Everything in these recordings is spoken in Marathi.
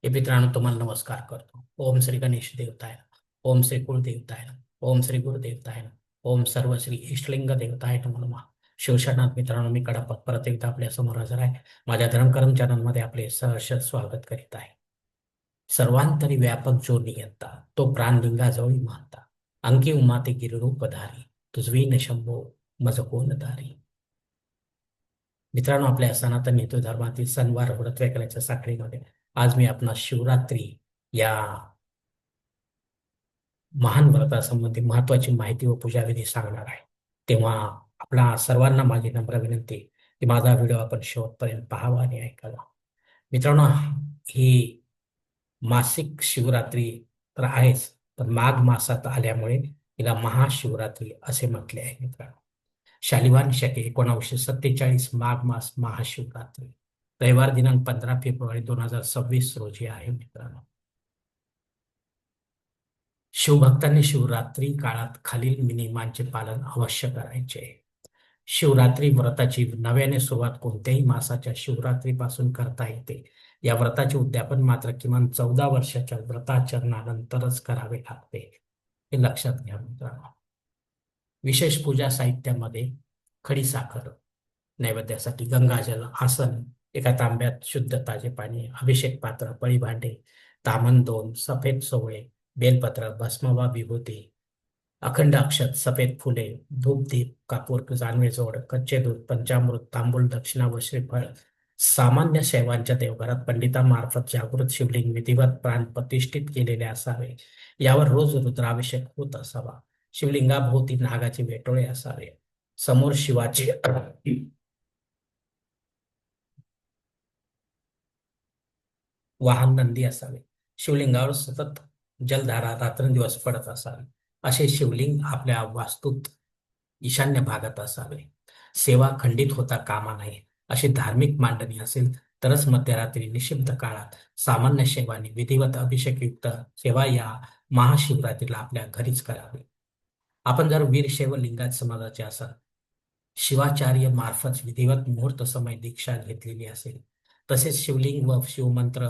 हे मित्रांनो तुम्हाला नमस्कार करतो. ओम श्री गणेश देवताय, ओम श्री कुलदेवताय, ओम श्री गुरुदेवताय, ओम सर्व श्री इष्टलिंग देवताय नमः. शिवशरणात मित्रांनो, मी कडापत परत एकदा आपल्या समोर हजर आहे. माझ्या धर्मकर्म चॅनलमध्ये आपले सहर्ष स्वागत करीत आहे. सर्वांतरी व्यापक जो नियंता, तो प्राणलिंगाजवळी मानता, अंकी उमाते गिरिरूपधारी, तुझवी न शंभो मज कोण दारी. मित्रांनो, आपल्या सनातन हिंदू धर्मातील सणवार व्रत वैकल्याच्या साखळीमध्ये आज मी आपणास शिवरात्री या महान व्रतासंबंधी महत्वाची माहिती व पूजाविधी सांगणार आहे. तेव्हा आपला सर्वांना माझी नम्र विनंती की माझा व्हिडिओ आपण शेवटपर्यंत पाहावा आणि ऐकावा. मित्रांनो, ही मासिक शिवरात्री तर आहेच, पण माघ मासात आल्यामुळे हिला महाशिवरात्री असे म्हटले आहे. मित्रांनो, शालिवान शके 1947 माघ मास महाशिवरात्री रविवार दिनांक 15 फेब्रुवारी 2026 रोजी आहे. मित्रांनो, शिवभक्तांनी शिवरात्री काळात खालील नियमांचे पालन अवश्य करायचे. शिवरात्री व्रताची नव्याने सुरुवात कोणत्याही मासाच्या शिवरात्रीपासून करता येते. या व्रताचे उद्यापन मात्र किमान 14 वर्षाच्या व्रताचरणानंतरच करावे लागते, हे लक्षात घ्या. मित्रांनो, विशेष पूजा साहित्यामध्ये खडीसाखर, नैवेद्यासाठी गंगाजल, आसन, एका तांब्यात शुद्ध ताजे पाणी, अभिषेक पात्र, पळी भांडे, तामन 2, सफेद सोवळे, बेलपत्र, भस्म वा विभूती, अखंड अक्षत, सफेद फुले, धूप दीप, कापूर, जानवे जोड, कच्चे दूध, पंचामृत, तांबूल, दक्षिणा व श्रीफळ. सामान्य शैवांच्या देवघरात पंडितांमार्फत जागृत शिवलिंग विधिवत प्राण प्रतिष्ठित केलेले असावे. यावर रोज रुद्राभिषेक होत असावा. शिवलिंगाभोवती नागाचे वेटोळे असावे. समोर शिवाचे वाहन नंदी असावे. शिवलिंगावर सतत जलधारा रात्रंदिवस पडत असावी. असे शिवलिंग आपल्या वास्तूत ईशान्य भागात असावे. सेवा खंडित होता कामा नये. अशी धार्मिक मांडणी असेल तरच मध्यरात्री निषिद्ध काळात सामान्य सेवांनी विधिवत अभिषेकयुक्त सेवा या महाशिवरात्रीला आपल्या घरीच करावी. आपण जर वीरशैव लिंगायत समाजाचे असाल, शिवाचार्य मार्फत विधिवत मुहूर्त समय दीक्षा घेतलेली असेल, तसेच शिवलिंग व शिवमंत्र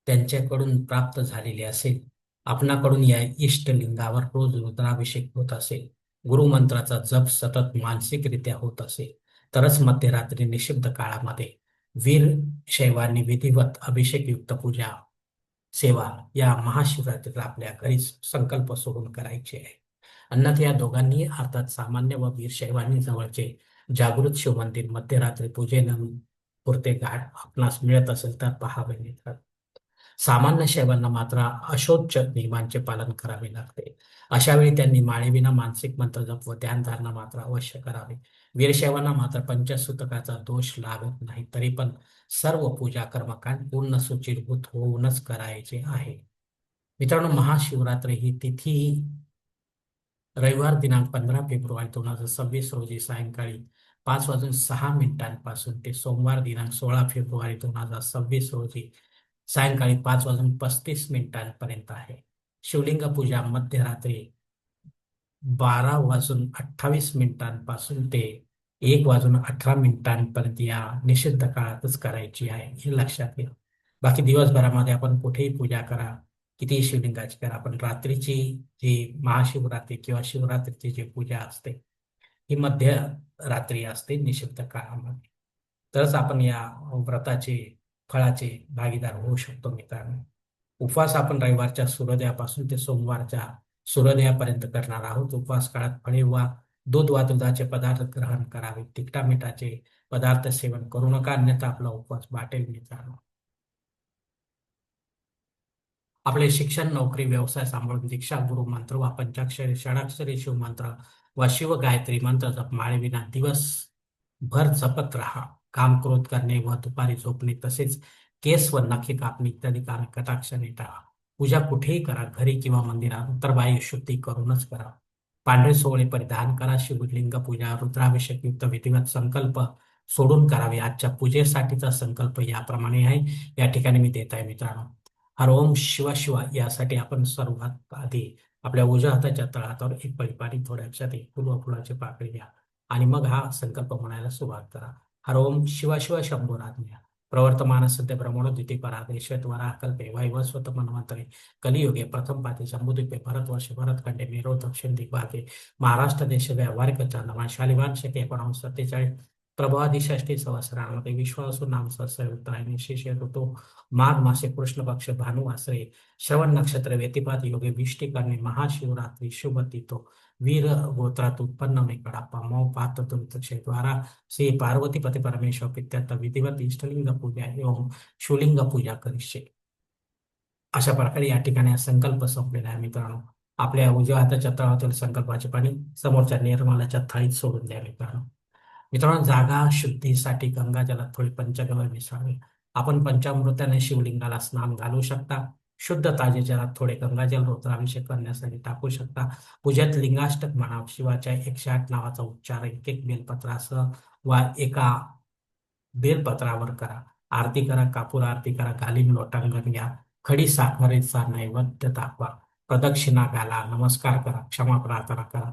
त्यांच्याकडून प्राप्त झालेले असेल, आपणाकडून या इष्टलिंगावर रोज रुद्राभिषेक होत असेल, गुरुमंत्राचा जप सतत मानसिकरित्या होत असेल, तरच मध्यरात्री निषिद्ध काळामध्ये वीर शैवांनी विधिवत अभिषेकयुक्त पूजा सेवा या महाशिवरात्रीला आपल्या घरी संकल्प सोडून करायचे आहे. अन्यथा या दोघांनी अर्थात सामान्य व वीरशैवांनी जवळचे जागृत शिवमंदिर मध्यरात्री पुरते घाट आपणास मिळत असेल तर पाहावे. मित्रांनो, सामान्य शैवांना मात्र अशोच नियमांचे पालन करावे लागते. अशा वेळी त्यांनी माळेविना मानसिक मंत्र जप व ध्यानधारणा मात्र अवश्य करावे. वीरशैवांना मात्र पंचसूतकाचा दोष लागत नाही, तरी पण सर्व पूजा कर्मकांड पूर्ण सुचिरभूत होऊनच करायचे आहे. मित्रांनो, महाशिवरात्री ही तिथी रविवार दिनांक 15 फेब्रुवारी 2026 रोजी सायंकाळी 5:06 ते सोमवार दिनांक 16 फेब्रुवारी 2026 रोजी सायंकाळी 5:35 आहे. शिवलिंग पूजा मध्यरात्री 12:28 ते 1:18 या निषिद्ध काळातच करायची आहे, हे लक्षात घ्या. बाकी दिवसभरामध्ये आपण कुठेही पूजा करा, कितीही शिवलिंगाची करा, पण रात्रीची जी महाशिवरात्री किंवा शिवरात्रीची जी पूजा असते ही मध्य रात्री असते, निषिद्ध काळामध्ये. तरच आपण या व्रताचे फळाचे भागीदार होऊ शकतो. मित्रांनो, उपवास आपण रविवारच्या सूर्योदयापासून ते सोमवारच्या सूर्योदयापर्यंत करणार आहोत. उपवास काळात फळे वा दूध वा दुधाचे पदार्थ ग्रहण करावे. तिखटा मिठाचे पदार्थ सेवन करू नका, अन्यथा आपला उपवास बाटेल. मित्रांनो, आपले शिक्षण, नोकरी, व्यवसाय सांभाळून दीक्षा, गुरु मंत्र वा पंचाक्षरी षडाक्षरी शिवमंत्र वा शिव गायत्री मंत्र जप माळेविना दिवसभर जपत राहा. काम क्रोध करणे व दुपारी झोपणे, तसेच केस व नखे कापणे इत्यादी कामे कटाक्षाने टाळा. पूजा कुठेही करा, घरी किंवा मंदिरात अंतर्बाह्य शुद्धी करूनच करा. पांढरे सोहळे परिधान करा. शिवलिंग पूजा रुद्राभिषेक युक्त विधिवत संकल्प सोडून करावे. आजच्या पूजेसाठीचा संकल्प याप्रमाणे आहे, या ठिकाणी मी देत आहे. मित्रांनो, हर ओम शिवा शिवा यासाठी आपण सर्वात आधी आपल्या उजव्या हाताच्या तळहातावर एक पळी थोड्या अक्षात एक फुल व फुलाची पाकळी घ्या आणि मग हा संकल्प म्हणायला सुरुवात करा. हर ओम शिवा शिवा शंभोराज्ञा. प्रवर्तमान सद्य ब्रह्मणोदिती परादे श्वेतवराह कल्पे वैवस्वत मन्वंतरे कलियुगे प्रथम पाते जम्बूद्वीपे भरतवर्षे भरतखंडे मेरो दक्षिण दिग्भागे महाराष्ट्र देश व्यावहारिक चांदमान शालिवान शके 1947 प्रभादी षष्टी संवत्सरामध्ये विश्वासू नाम सहस्र उत्तरायणी शिष्य ऋतू माघ मासे कृष्ण पक्ष भानु आश्रय श्रवण नक्षत्र व्यतिपात योगे विष्टी करणे महाशिवरात्री शुभ तिथो वीर गोत्रात उत्पन्न में कडापा मौ पात द्वारा श्री पार्वती पती परमेश्वर पित्यर्थ विधिवत इष्टलिंग पूजा एवं शिवलिंग पूजा करिष्ये. अशा प्रकारे या ठिकाणी हा संकल्प संपलेला आहे मित्रांनो. आपल्या उजव्या हाताच्या तळहातील संकल्पाचे पाणी समोरच्या निर्मलाच्या थाळीत सोडून द्या मित्रांनो. मित्रांनो, जागा शुद्धीसाठी गंगाजलात थोडी पंचगव्य मिसळावे. आपण पंचामृताने शिवलिंगाला स्नान घालू शकता. शुद्ध ताजे जलात थोडे गंगाजल रुद्राभिषेक करण्यासाठी टाकू शकता. पूजेत लिंगाष्टक म्हणा, शिवाच्या 108 नावाचा उच्चार एक एक बेलपत्रासह वा एका बेलपत्रावर करा. आरती करा, कापूर आरती करा, घालीन लोटांगण घ्या, खडी साखरेचा नैवेद्य दाखवा, प्रदक्षिणा घाला, नमस्कार करा, क्षमा प्रार्थना करा,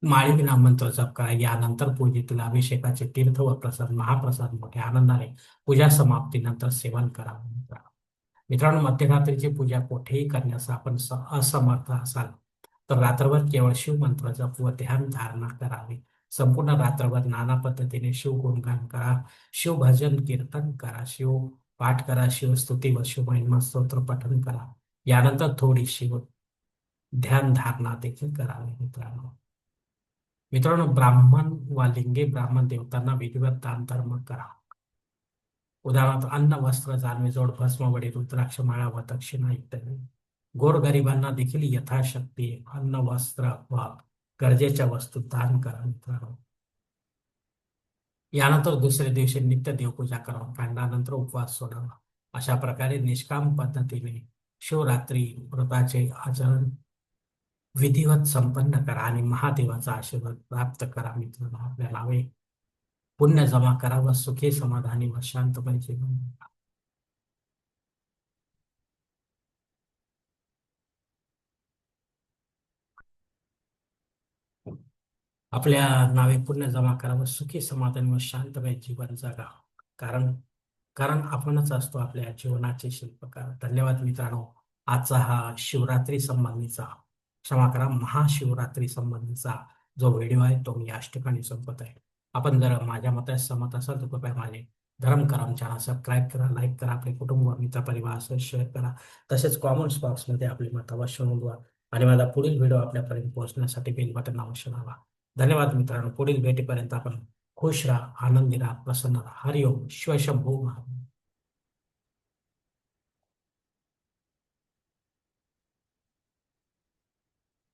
माळी मंत्र जप करा. यानंतर पूजेतील अभिषेकाचे तीर्थ व प्रसाद महाप्रसाद मोठ्या आनंदाने पूजा समाप्तीनंतर सेवन करावे. मित्रांनो, मध्यरात्रीची पूजा कोठेही करण्यास आपण असमर्थ असाल तर रात्रभर केवळ शिवमंत्र जप व ध्यान धारणा करावी. संपूर्ण रात्रभर नाना पद्धतीने शिव गुणगान करा, शिवभजन कीर्तन करा, शिव पाठ करा, शिवस्तुती व शिवमहिमा स्तोत्र पठण करा. यानंतर थोडी शिव ध्यान धारणा देखील करावी. मित्रांनो, ब्राह्मण व लिंगे ब्राह्मण देवतांना विधिवत दान धर्म करा. उदाहरणार्थ अन्न, वस्त्र, जानवेजोड, भस्म, वडी, रुद्राक्ष माळा व दक्षिणा इत्यादी. गोरगरिबांना देखील यथाशक्ती अन्न, वस्त्र व गरजेच्या वस्तू दान करा मित्रांनो. यानंतर दुसऱ्या दिवशी नित्य देवपूजा करावा. कांडानंतर उपवास सोडावा. अशा प्रकारे निष्काम पद्धतीने शिवरात्री व्रताचे आचरण विधिवत संपन्न करा आणि महादेवाचा आशीर्वाद प्राप्त करा मित्रांनो. आपल्या नावे पुण्य जमा करा व सुखी समाधानी व शांतमय जीवन. आपल्या नावे पुण्य जमा करा व सुखी समाधानी व शांतमय जीवन जगा. कारण कारण आपणच असतो आपल्या जीवनाचे शिल्पकार. धन्यवाद मित्रांनो. आजचा हा शिवरात्री संबंधीचा, क्षमा करा, महाशिवरात्री संबंधीचा जो व्हिडिओ आहे तो मी याच ठिकाणी संपत आहे. आपण जर माझ्या मतास सहमत असाल तर कृपया माझे धर्म करम चॅनल सबस्क्राईब करा, लाईक करा, आपले कुटुंब व मित्र परिवारासह शेअर करा. तसेच कॉमेंट्स बॉक्समध्ये आपली मत अवश्य नोंदवा आणि माझा पुढील व्हिडिओ आपल्यापर्यंत पोहोचण्यासाठी बेल बटन अवश्य दाबा. धन्यवाद मित्रांनो. पुढील भेटीपर्यंत आपण खुश राहा, आनंदी राहा, प्रसन्न राहा. हरिओम. शिवशंभू महाराज.